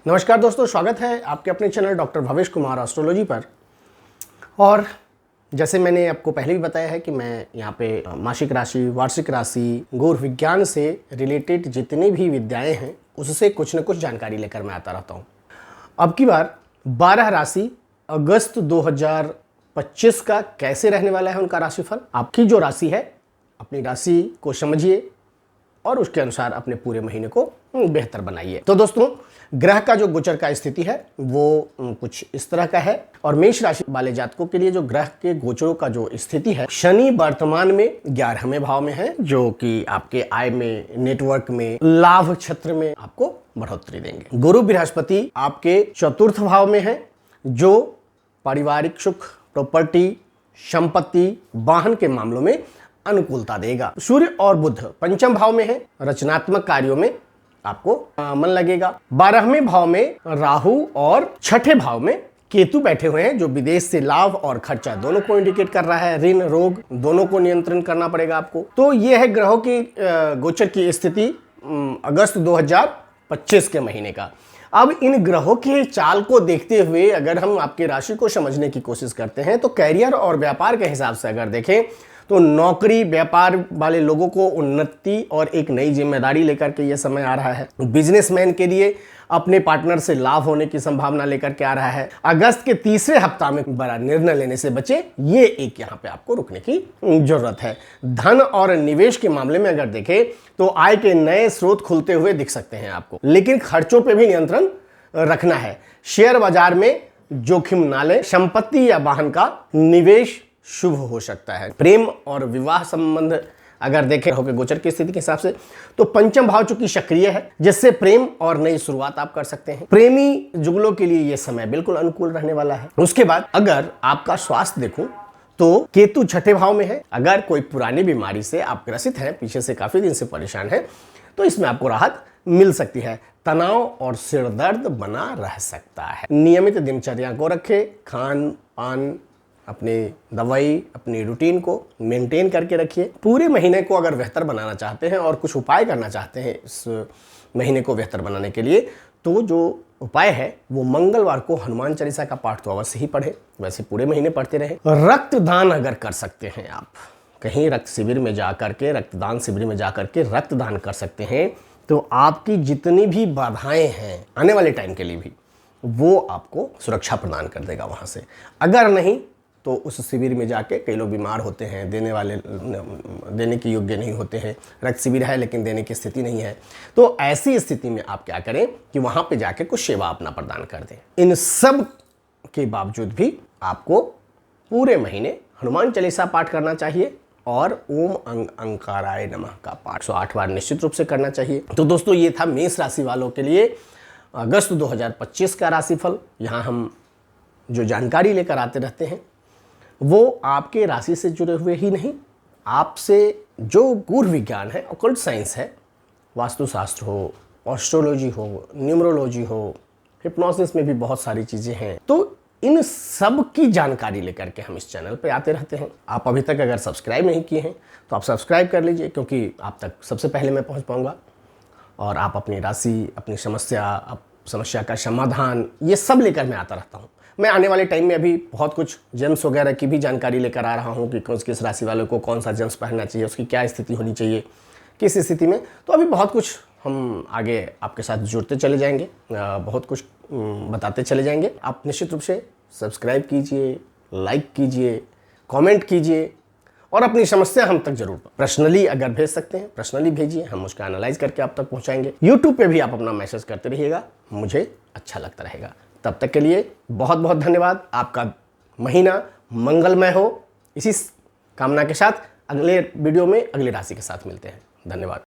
नमस्कार दोस्तों, स्वागत है आपके अपने channel doctor Bhavesh Kumar astrology पर। और जैसे मैंने आपको पहले भी बताया है कि मैं यहाँ पे मासिक राशि, वार्षिक राशि, गौर विज्ञान से रिलेटेड जितनी भी विद्याएं हैं उससे कुछ न कुछ जानकारी लेकर मैं आता रहता हूँ। अब की बार 12 राशि अगस्त 2025 का कैसे रहने वाला है उनका राशिफल। आपकी जो राशि है अपनी राशि को समझिए और उसके अनुसार अपने पूरे महीने को बेहतर बनाइए। तो दोस्तों, ग्रह का जो गोचर का स्थिति है वो कुछ इस तरह का है। और मेष राशि वाले जातकों के लिए जो ग्रह के गोचरों का जो स्थिति है, शनि वर्तमान में 11वें भाव में है, जो कि आपके आय में, नेटवर्क में, लाभ क्षेत्र में आपको बढ़ोतरी देंगे। गुरु बृहस्पति आपके चतुर्थ भाव में है, जो पारिवारिक सुख, प्रॉपर्टी, संपत्ति, वाहन के मामलों में अनुकूलता देगा। सूर्य और बुध पंचम भाव में है, रचनात्मक कार्यों में आपको मन लगेगा। 12वें भाव में राहु और छठे भाव में केतु बैठे हुए हैं, जो विदेश से लाभ और खर्चा दोनों को इंडिकेट कर रहा है। ऋण, रोग दोनों को नियंत्रण करना पड़ेगा आपको। तो यह है ग्रहों की गोचर की स्थिति अगस्त 2025 के महीने का। अब इन ग्रहों के चाल को देखते हुए अगर हम आपकी राशि को समझने की कोशिश करते हैं तो कैरियर और व्यापार के हिसाब से अगर देखें तो नौकरी, व्यापार वाले लोगों को उन्नति और एक नई जिम्मेदारी लेकर के ये समय आ रहा है। बिजनेसमैन के लिए अपने पार्टनर से लाभ होने की संभावना लेकर के आ रहा है। अगस्त के तीसरे हफ्ता में बड़ा निर्णय लेने से बचे, ये एक यहाँ पे आपको रुकने की जरूरत है। धन और निवेश के मामले में अगर देखें तो आय के नए स्रोत खुलते हुए दिख सकते हैं आपको, लेकिन खर्चों पे भी नियंत्रण रखना है। शेयर बाजार में जोखिम ना लें। संपत्ति या वाहन का निवेश शुभ हो सकता है। प्रेम और विवाह संबंध अगर देखें हो के गोचर की स्थिति के हिसाब से तो पंचम भाव चूंकि सक्रिय है, जिससे प्रेम और नई शुरुआत आप कर सकते हैं। प्रेमी जुगलों के लिए यह समय बिल्कुल अनुकूल रहने वाला है। उसके बाद अगर आपका स्वास्थ्य देखूं तो केतु छठे भाव में है। अगर कोई पुरानी बीमारी से आप ग्रसित हैं, पीछे से काफी दिन से परेशान है, तो इसमें आपको राहत मिल सकती है। तनाव और सिर दर्द बना रह सकता है। नियमित दिनचर्या को रखें। खान पान, अपनी दवाई, अपनी रूटीन को मेंटेन करके रखिए। पूरे महीने को अगर बेहतर बनाना चाहते हैं और कुछ उपाय करना चाहते हैं इस महीने को बेहतर बनाने के लिए, तो जो उपाय है वो मंगलवार को हनुमान चालीसा का पाठ तो अवश्य ही पढ़े, वैसे पूरे महीने पढ़ते रहे। रक्तदान अगर कर सकते हैं, आप कहीं रक्त शिविर में जा करके, रक्तदान शिविर में जा करके रक्तदान कर सकते हैं, तो आपकी जितनी भी बाधाएं हैं आने वाले टाइम के लिए भी, वो आपको सुरक्षा प्रदान कर देगा वहां से। अगर नहीं तो उस शिविर में जाके, कई लोग बीमार होते हैं, देने के योग्य नहीं होते हैं, रक्त शिविर है लेकिन देने की स्थिति नहीं है, तो ऐसी स्थिति में आप क्या करें कि वहां पे जाके कुछ सेवा अपना प्रदान कर दें। इन सब के बावजूद भी आपको पूरे महीने हनुमान चालीसा पाठ करना चाहिए और ओम अंकाराय नमः का पाठ 108 बार निश्चित रूप से करना चाहिए। तो दोस्तों, ये था मेष राशि वालों के लिए अगस्त 2025 का राशिफल। यहाँ हम जो जानकारी लेकर आते रहते हैं वो आपके राशि से जुड़े हुए ही नहीं, आपसे जो गूढ़ विज्ञान है, ऑकल्ट साइंस है, वास्तुशास्त्र हो, एस्ट्रोलॉजी हो, न्यूमरोलॉजी हो, हिप्नोसिस में भी बहुत सारी चीज़ें हैं, तो इन सब की जानकारी लेकर के हम इस चैनल पे आते रहते हैं। आप अभी तक अगर सब्सक्राइब नहीं किए हैं तो आप सब्सक्राइब कर लीजिए, क्योंकि आप तक सबसे पहले मैं पहुंच पाऊंगा और आप अपनी राशि, अपनी समस्या का समाधान, ये सब लेकर मैं आता रहता हूँ। मैं आने वाले टाइम में अभी बहुत कुछ जेम्स वगैरह की भी जानकारी लेकर आ रहा हूँ कि किस राशि वालों को कौन सा जेम्स पहनना चाहिए, उसकी क्या स्थिति होनी चाहिए, किस स्थिति में। तो अभी बहुत कुछ हम आगे आपके साथ जुड़ते चले जाएंगे, बहुत कुछ बताते चले जाएंगे। आप निश्चित रूप से सब्सक्राइब कीजिए, लाइक कीजिए, कमेंट कीजिए और अपनी समस्या हम तक जरूर पर्सनली अगर भेज सकते हैं, पर्सनली भेजिए, हम उसका एनालाइज करके आप तक पहुँचाएंगे। यूट्यूब पर भी आप अपना मैसेज करते रहिएगा, मुझे अच्छा लगता रहेगा। तब तक के लिए बहुत बहुत धन्यवाद। आपका महीना मंगलमय हो, इसी कामना के साथ अगले वीडियो में अगली राशि के साथ मिलते हैं। धन्यवाद।